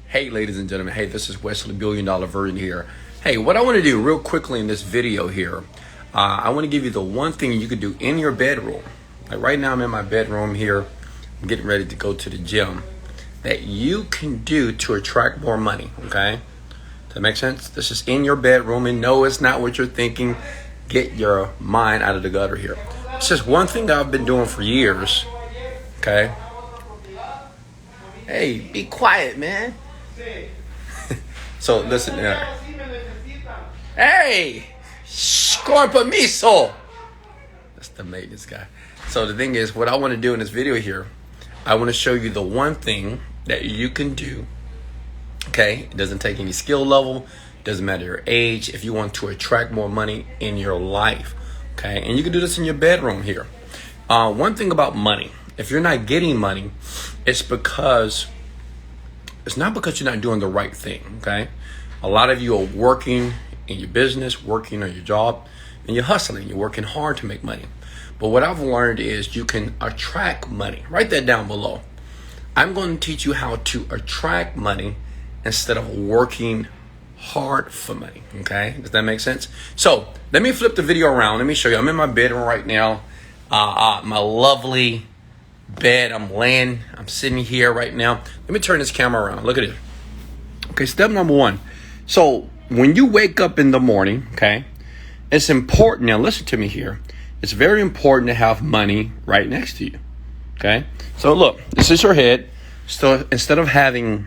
Hey, ladies and gentlemen. Hey, this is Wesley, $1 billion virgin here. Hey, what I want to do real quickly in this video here, I want to give you the one thing you could do in your bedroom. Like right now, I'm in my bedroom here. I'm getting ready to go to the gym. That you can do to attract more money. Okay, does that make sense? This is in your bedroom, and no, it's not what you're thinking. Get your mind out of the gutter here. It's just one thing that I've been doing for years. Okay. Hey, be quiet, man. So listen here. Hey, Scorpamiso. That's the maintenance guy. So the thing is, what I want to do in this video here, I want to show you the one thing that you can do. Okay, it doesn't take any skill level, doesn't matter your age. If you want to attract more money in your life, okay, and you can do this in your bedroom here. One thing about money, if you're not getting money, it's not because you're not doing the right thing, okay? A lot of you are working in your business, working on your job, and you're hustling. You're working hard to make money. But what I've learned is you can attract money. Write that down below. I'm going to teach you how to attract money instead of working hard for money, okay? Does that make sense? So let me flip the video around. Let me show you. I'm in my bedroom right now. My lovely bed. I'm sitting here right now. Let me turn this camera around. Look at it. Okay, step number one. So when you wake up in the morning, okay, it's important. Now listen to me here. It's very important to have money right next to you. Okay. So look, this is your head. So instead of having,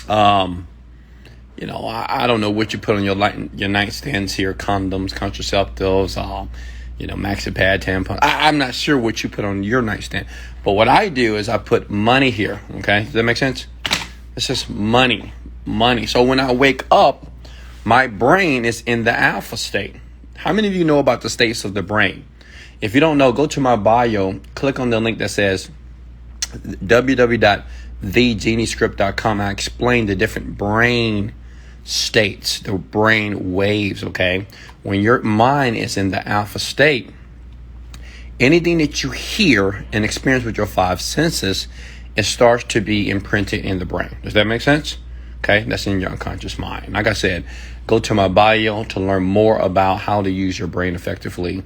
I don't know what you put on your nightstands here, condoms, contraceptives, MaxiPad, tampon. I'm not sure what you put on your nightstand. But what I do is I put money here. Okay. Does that make sense? It's just money. So when I wake up, my brain is in the alpha state. How many of you know about the states of the brain? If you don't know, go to my bio, click on the link that says www.thegeniescript.com. I explain the different brain states, the brain waves, okay? When your mind is in the alpha state, anything that you hear and experience with your five senses, it starts to be imprinted in the brain. Does that make sense? Okay, that's in your unconscious mind. Like I said, go to my bio to learn more about how to use your brain effectively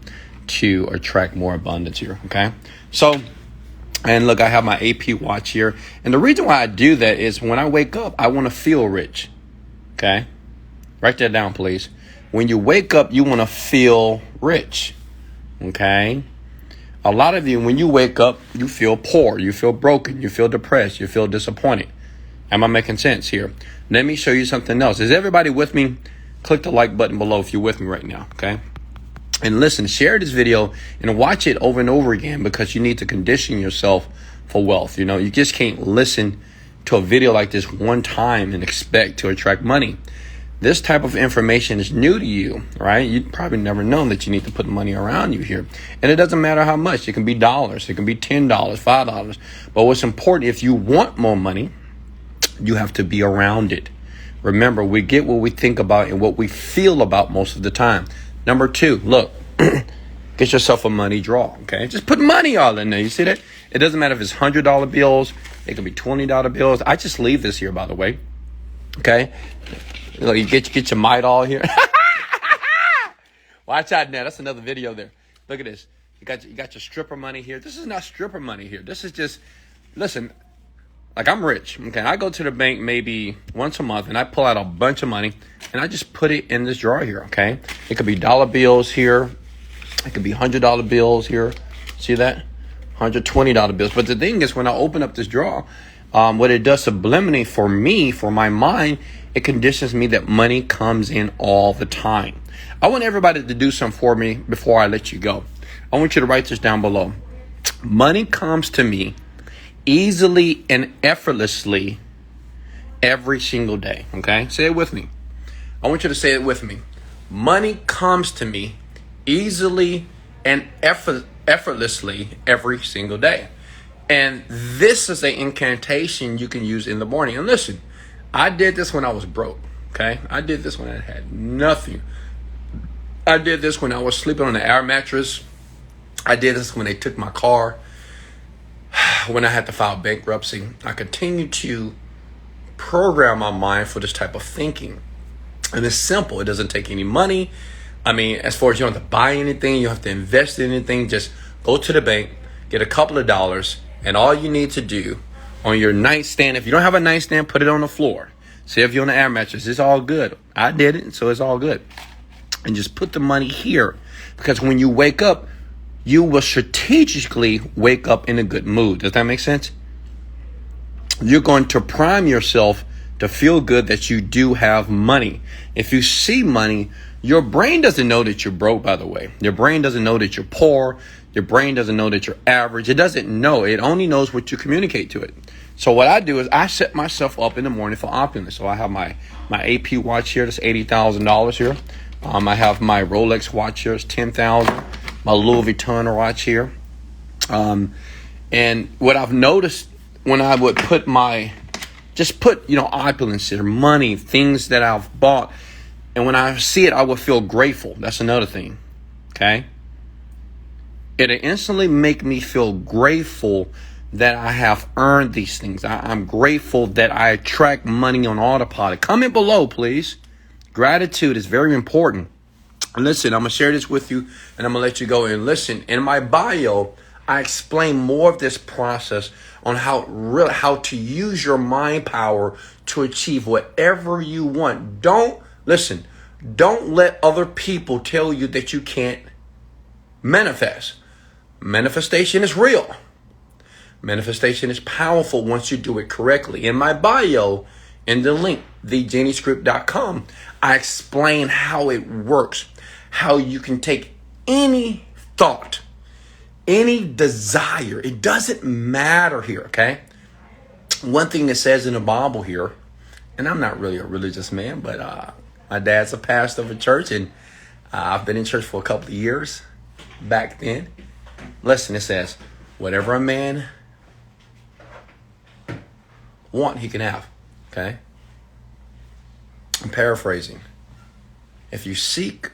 to attract more abundance here, okay? So, and look, I have my AP watch here. And the reason why I do that is when I wake up, I want to feel rich, okay? Write that down, please. When you wake up, you want to feel rich, okay? A lot of you, when you wake up, you feel poor, you feel broken, you feel depressed, you feel disappointed. Am I making sense here? Let me show you something else. Is everybody with me? Click the like button below if you're with me right now, okay? And listen, share this video and watch it over and over again because you need to condition yourself for wealth. You just can't listen to a video like this one time and expect to attract money. This type of information is new to you, right? You probably never known that you need to put money around you here. And it doesn't matter how much. It can be dollars. It can be $10, $5. But what's important, if you want more money, you have to be around it. Remember, we get what we think about and what we feel about most of the time. Number two, look, get yourself a money drawer, okay? Just put money all in there. You see that? It doesn't matter if it's $100 bills. It can be $20 bills. I just leave this here, by the way, okay? You get your might all here. Watch out now. That's another video there. Look at this. You got your stripper money here. This is not stripper money here. This is just, listen, like I'm rich, okay? I go to the bank maybe once a month and I pull out a bunch of money and I just put it in this drawer here, okay? It could be dollar bills here. It could be $100 bills here. See that? $120 bills. But the thing is, when I open up this drawer, what it does subliminally for me, for my mind, it conditions me that money comes in all the time. I want everybody to do something for me before I let you go. I want you to write this down below. Money comes to me easily and effortlessly every single day, okay? Say it with me. I want you to say it with me. Money comes to me easily and effortlessly every single day. And this is an incantation you can use in the morning. And listen, I did this when I was broke, okay? I did this when I had nothing. I did this when I was sleeping on the air mattress. I did this when they took my car. When I had to file bankruptcy, I continued to program my mind for this type of thinking. And it's simple. It doesn't take any money. I mean, as far as you don't have to buy anything, you don't have to invest in anything. Just go to the bank, get a couple of dollars, and all you need to do on your nightstand, if you don't have a nightstand, put it on the floor. See if you're on the air mattress. It's all good. I did it, so it's all good. And just put the money here. Because when you wake up, you will strategically wake up in a good mood. Does that make sense? You're going to prime yourself to feel good that you do have money. If you see money, your brain doesn't know that you're broke, by the way. Your brain doesn't know that you're poor. Your brain doesn't know that you're average. It doesn't know. It only knows what you communicate to it. So what I do is I set myself up in the morning for opulence. So I have my AP watch here. That's $80,000 here. I have my Rolex watch here. It's $10,000. My Louis Vuitton watch here. And what I've noticed when I would put opulence here, money, things that I've bought, and when I see it, I would feel grateful. That's another thing. Okay. It'll instantly make me feel grateful that I have earned these things. I'm grateful that I attract money on autopilot. Comment below, please. Gratitude is very important. Listen, I'm going to share this with you, and I'm going to let you go. And listen, in my bio, I explain more of this process on how to use your mind power to achieve whatever you want. Don't let other people tell you that you can't manifest. Manifestation is real. Manifestation is powerful once you do it correctly. In my bio, in the link, thegeniescript.com, I explain how it works, how you can take any thought, any desire. It doesn't matter here, okay? One thing that says in the Bible here, and I'm not really a religious man, but my dad's a pastor of a church, and I've been in church for a couple of years back then. Listen, it says, whatever a man want, he can have. Okay? I'm paraphrasing. If you seek,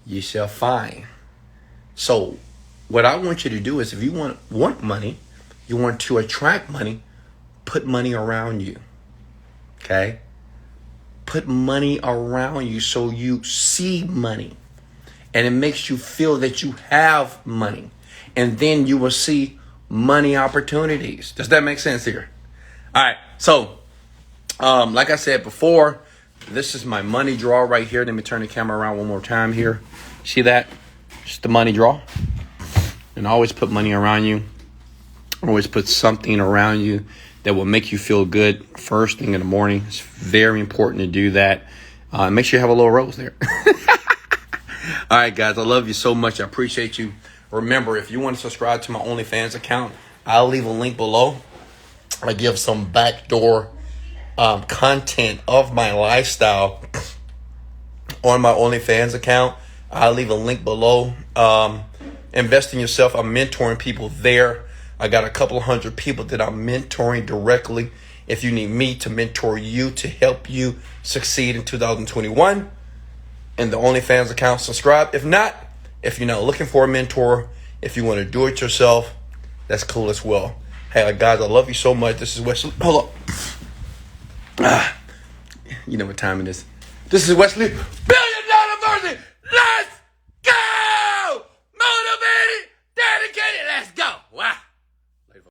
you shall find. So what I want you to do is, if you want money, you want to attract money, put money around you. Okay? Put money around you so you see money. And it makes you feel that you have money. And then you will see money opportunities. Does that make sense here? All right. So, like I said before, this is my money draw right here. Let me turn the camera around one more time here. See that? Just the money draw. And always put money around you. Always put something around you that will make you feel good first thing in the morning. It's very important to do that. Make sure you have a little rose there. All right, guys, I love you so much. I appreciate you. Remember, if you want to subscribe to my OnlyFans account, I'll leave a link below. I give some backdoor content of my lifestyle on my OnlyFans account. I'll leave a link below. Invest in yourself. I'm mentoring people there. I got a couple of hundred people that I'm mentoring directly. If you need me to mentor you to help you succeed in 2021, in the OnlyFans account, subscribe. If not, if you're not looking for a mentor, if you want to do it yourself, that's cool as well. Hey, guys, I love you so much. This is Wesley. Hold up. You know what time it is. This is Wesley.